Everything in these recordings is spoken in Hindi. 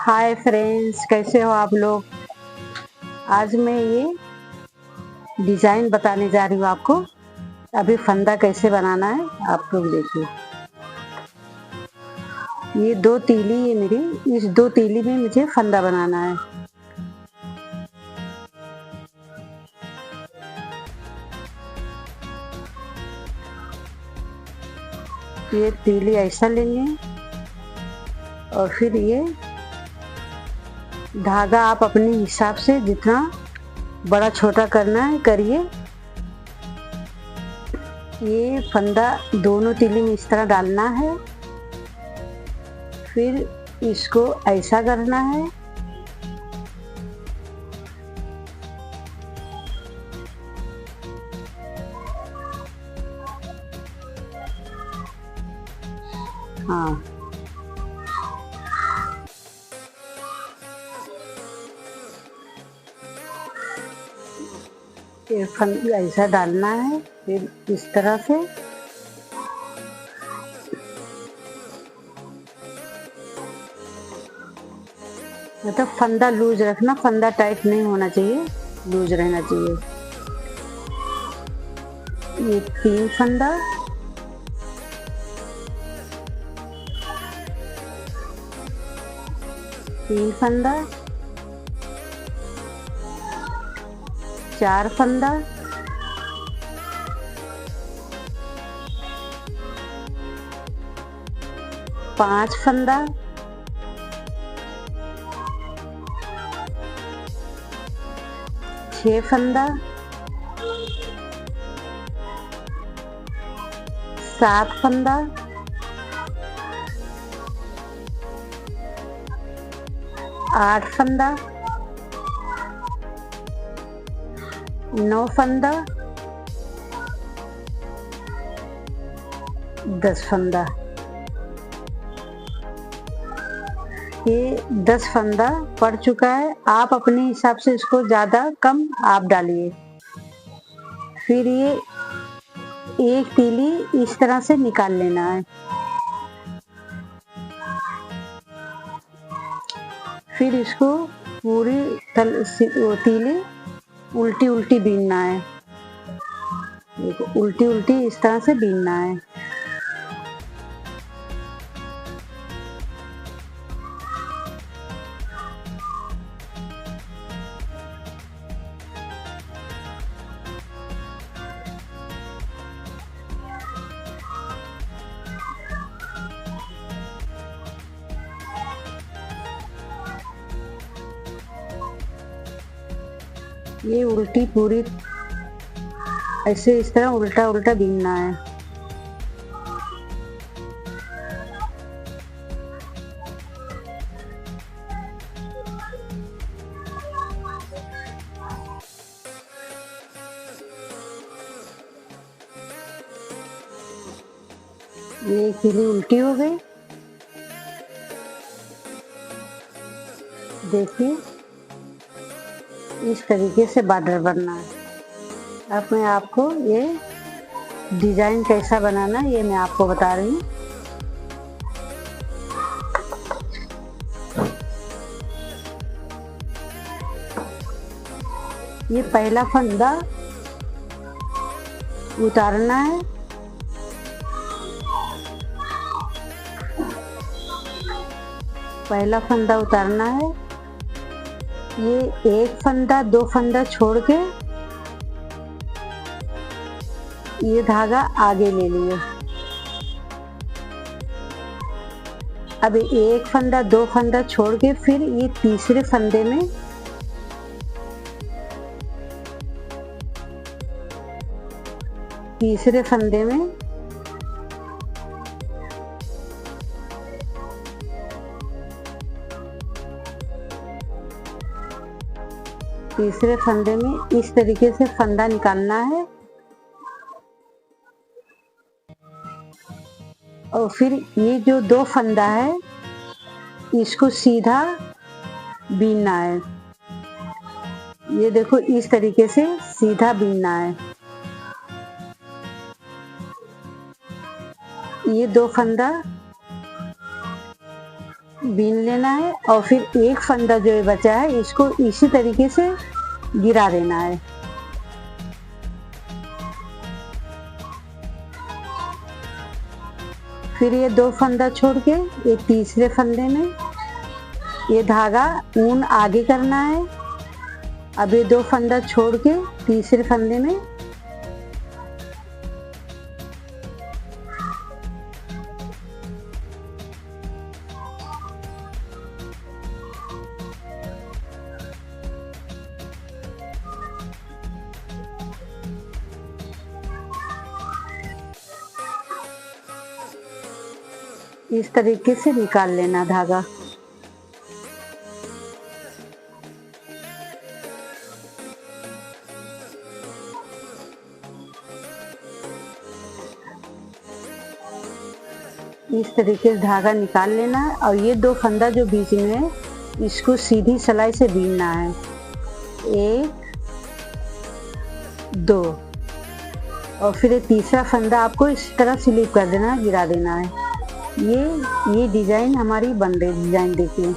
हाय फ्रेंड्स, कैसे हो आप लोग। आज मैं ये डिज़ाइन बताने जा रही हूँ आपको। अभी फंदा कैसे बनाना है आप लोग देखिए। ये 2 तीली है मेरी, इस 2 तीली में मुझे फंदा बनाना है। ये तीली ऐसा लेंगे और फिर ये धागा आप अपने हिसाब से जितना बड़ा छोटा करना है करिए। ये फंदा दोनों तीली में इस तरह डालना है, फिर इसको ऐसा करना है। हाँ, ये फंदा ऐसा डालना है, फिर इस तरह से मतलब फंदा लूज रखना, फंदा टाइट नहीं होना चाहिए, लूज रहना चाहिए। ये 3 फंदा, तीन फंदा, 4 फंदा, 5 फंदा, 6 फंदा, 7 फंदा, 8 फंदा, 9 फंदा, 10 फंदा। ये 10 फंदा पड़ चुका है। आप अपने हिसाब से इसको ज़्यादा कम आप डालिए। फिर ये एक तीली इस तरह से निकाल लेना है। फिर इसको पूरी तीली उल्टी उल्टी बीनना है। देखो, उल्टी उल्टी इस तरह से बीनना है। ये उल्टी पूरी ऐसे इस तरह उल्टा उल्टा बीनना है। ये तीली उल्टी हो गई, देखिए इस तरीके से बॉर्डर बनना है। अब मैं आपको ये डिजाइन कैसा बनाना है ये मैं आपको बता रही हूँ। ये पहला फंदा उतारना है, पहला फंदा उतारना है। ये एक फंदा 2 फंदा छोड़ के ये धागा आगे ले लिए। अब एक फंदा 2 फंदा छोड़ के फिर ये तीसरे फंदे में तीसरे फंदे में इस तरीके से फंदा निकालना है और फिर ये जो 2 फंदा है इसको सीधा बीनना है। ये देखो इस तरीके से सीधा बीनना है। ये 2 फंदा बीन लेना है और फिर एक फंदा जो बचा है इसको इसी तरीके से गिरा देना है। फिर ये 2 फंदा छोड़ के एक तीसरे फंदे में ये धागा ऊन आगे करना है। अब ये 2 फंदा छोड़ के तीसरे फंदे में इस तरीके से निकाल लेना धागा। इस तरीके से धागा निकाल लेना है और ये 2 फंदा जो बीच में है इसको सीधी सिलाई से बीनना है। 1 2 और फिर ये तीसरा फंदा आपको इस तरह स्लिप कर देना है, गिरा देना है। ये डिजाइन हमारी बन रही डिजाइन देखिए।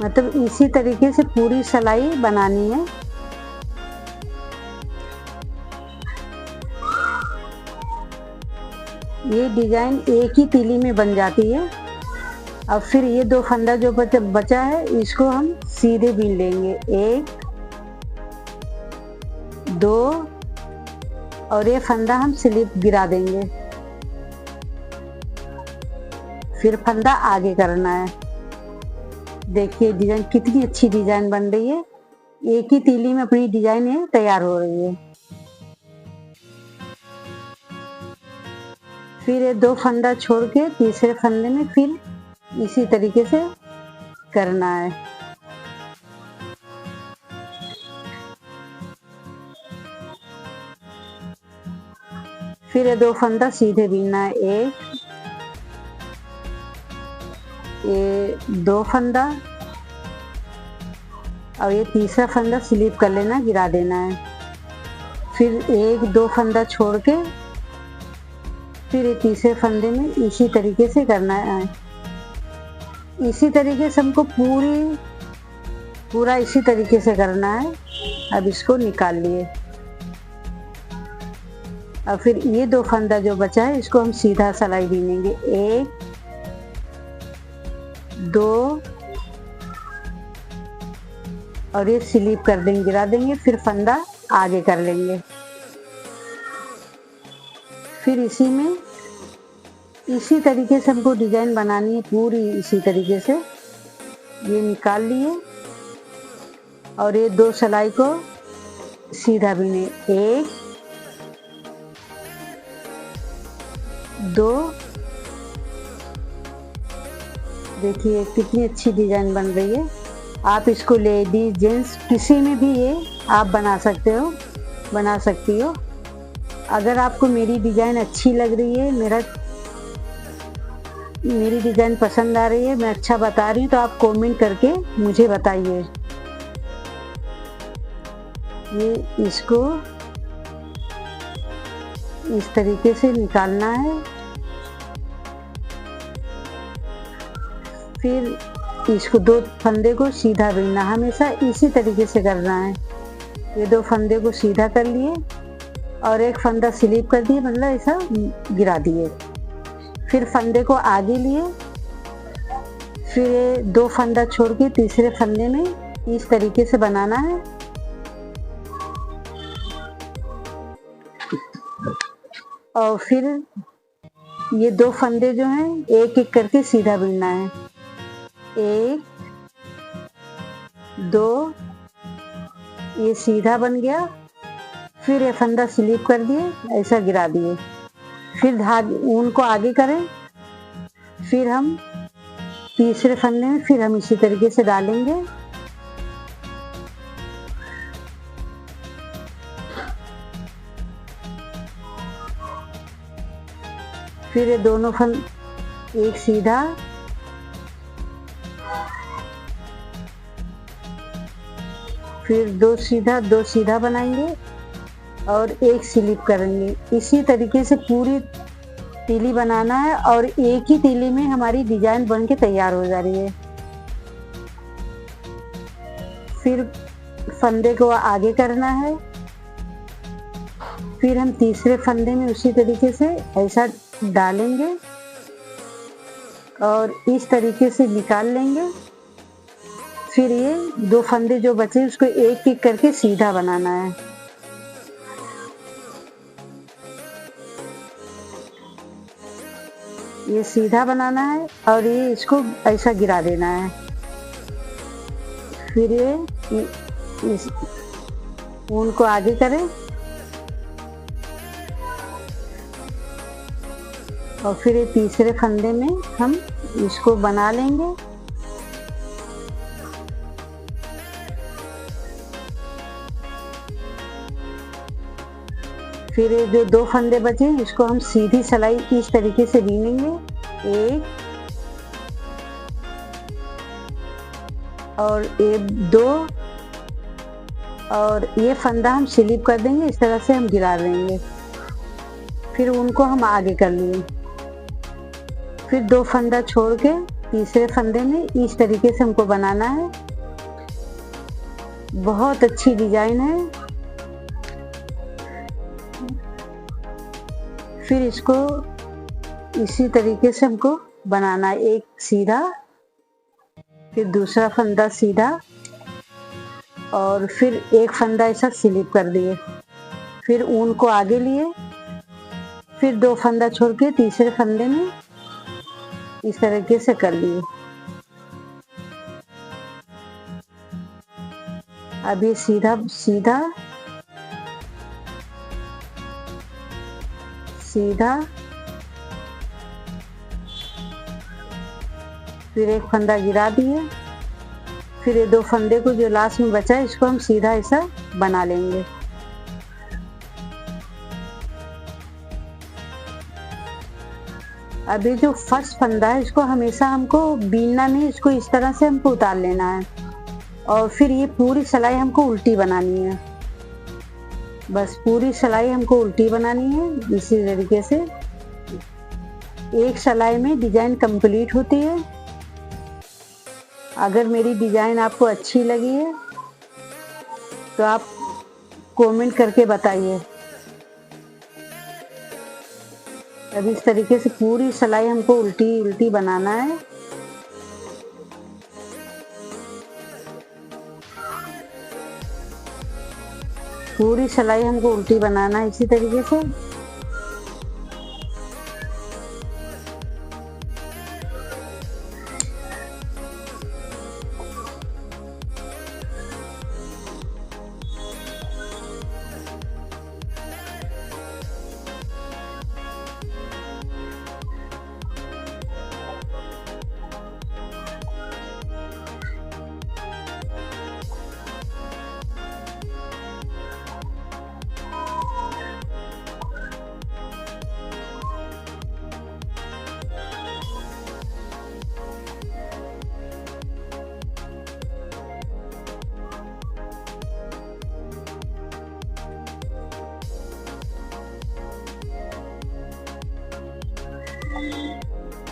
मतलब इसी तरीके से पूरी सिलाई बनानी है। ये डिजाइन एक ही तीली में बन जाती है। अब फिर ये 2 फंदा जो बचा है इसको हम सीधे बीन लेंगे। 1 2 और ये फंदा हम स्लिप गिरा देंगे। फिर फंदा आगे करना है। देखिए डिजाइन कितनी अच्छी डिजाइन बन रही है। एक ही तीली में अपनी डिजाइन है तैयार हो रही है। फिर ये 2 फंदा छोड़ के तीसरे फंदे में फिर इसी तरीके से करना है। फिर ये 2 फंदा सीधे बीनना है। 1 ये 2 फंदा और ये तीसरा फंदा स्लिप कर लेना, गिरा देना है। फिर 1 2 फंदा छोड़ के फिर ये तीसरे फंदे में इसी तरीके से करना है। इसी तरीके से हमको पूरा इसी तरीके से करना है। अब इसको निकाल लिए। अब फिर ये 2 फंदा जो बचा है इसको हम सीधा सिलाई बीनेंगे। 1 2 और ये स्लिप कर देंगे, गिरा देंगे। फिर फंदा आगे कर लेंगे। फिर इसी तरीके से हमको डिजाइन बनानी है पूरी इसी तरीके से। ये निकाल लिए और ये 2 सिलाई को सीधा बीने। 1 2 देखिए कितनी अच्छी डिजाइन बन रही है। आप इसको लेडीज जेंट्स किसी में भी ये आप बना सकती हो। अगर आपको मेरी डिजाइन अच्छी लग रही है, मेरी डिजाइन पसंद आ रही है, मैं अच्छा बता रही हूँ, तो आप कमेंट करके मुझे बताइए। ये इसको इस तरीके से निकालना है। फिर इसको 2 फंदे को सीधा बीनना, हमेशा इसी तरीके से करना है। ये 2 फंदे को सीधा कर लिए और एक फंदा स्लिप कर दिए, मतलब ऐसा गिरा दिए। फिर फंदे को आगे लिए। फिर ये 2 फंदा छोड़ के तीसरे फंदे में इस तरीके से बनाना है। और फिर ये 2 फंदे जो हैं एक एक करके सीधा बीनना है। 1 2 ये सीधा बन गया। फिर ये फंदा स्लिप कर दिए, ऐसा गिरा दिए। फिर धागे ऊन को आगे करें। फिर हम तीसरे फंदे में फिर हम इसी तरीके से डालेंगे। फिर ये दोनों एक सीधा फिर दो सीधा बनाएंगे और एक स्लिप करेंगे। इसी तरीके से पूरी तीली बनाना है और एक ही तीली में हमारी डिजाइन बन के तैयार हो जा रही है। फिर फंदे को आगे करना है, फिर हम तीसरे फंदे में उसी तरीके से ऐसा डालेंगे और इस तरीके से निकाल लेंगे। फिर ये दो फंदे जो बचे उसको एक एक करके सीधा बनाना है। ये सीधा बनाना है और ये इसको ऐसा गिरा देना है। फिर ये इस ऊन को आगे करें और फिर ये तीसरे फंदे में हम इसको बना लेंगे। फिर ये जो दो फंदे बचे इसको हम सीधी सिलाई इस तरीके से बीनेंगे, एक और एक दो, और ये फंदा हम स्लिप कर देंगे, इस तरह से हम गिरा देंगे। फिर उनको हम आगे कर लिए, फिर दो फंदा छोड़ के तीसरे फंदे में इस तरीके से हमको बनाना है। बहुत अच्छी डिजाइन है। फिर इसको इसी तरीके से हमको बनाना है, एक सीधा, फिर दूसरा फंदा सीधा और फिर एक फंदा ऐसा स्लिप कर दिए। फिर ऊन को आगे लिए, फिर दो फंदा छोड़ के तीसरे फंदे में इस तरीके से कर लिए। अब ये सीधा सीधा सीधा, फिर एक फंदा गिरा दिए। फिर ये दो फंदे को जो लास्ट में बचा है इसको हम सीधा ऐसा बना लेंगे। अभी जो फर्स्ट फंदा है इसको हमेशा हमको बीनना नहीं, इसको इस तरह से हमको उतार लेना है और फिर ये पूरी सिलाई हमको उल्टी बनानी है। बस पूरी सिलाई हमको उल्टी बनानी है। इसी तरीके से एक सिलाई में डिजाइन कंप्लीट होती है। अगर मेरी डिजाइन आपको अच्छी लगी है तो आप कमेंट करके बताइए। अब इस तरीके से पूरी सिलाई हमको उल्टी उल्टी बनाना है। पूरी सिलाई हमको उल्टी बनाना है इसी तरीके से।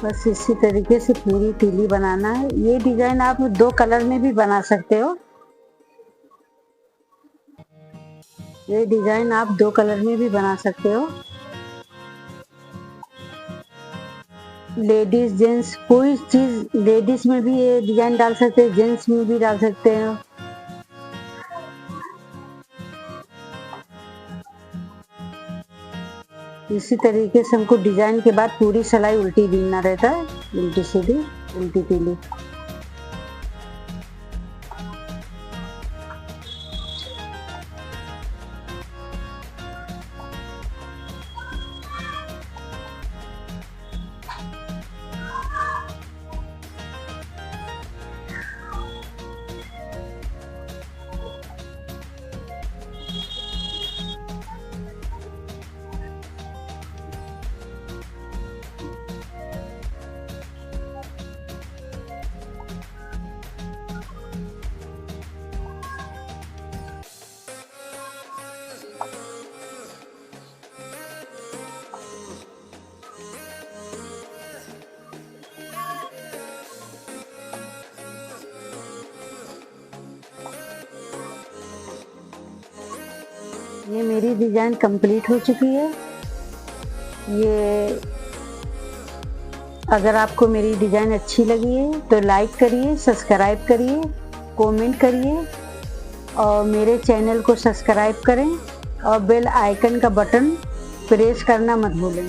बस इसी तरीके से पूरी तीली बनाना है। ये डिजाइन आप दो कलर में भी बना सकते हो। ये डिजाइन आप दो कलर में भी बना सकते हो। लेडीज जेंट्स कोई चीज, लेडीज में भी ये डिजाइन डाल सकते हैं, जेंट्स में भी डाल सकते हैं। इसी तरीके से हमको डिजाइन के बाद पूरी सिलाई उल्टी बीनना रहता है, उल्टी सीधी उल्टी तीली। ये मेरी डिज़ाइन कंप्लीट हो चुकी है। ये अगर आपको मेरी डिज़ाइन अच्छी लगी है तो लाइक करिए, सब्सक्राइब करिए, कमेंट करिए और मेरे चैनल को सब्सक्राइब करें और बेल आइकन का बटन प्रेस करना मत भूलें।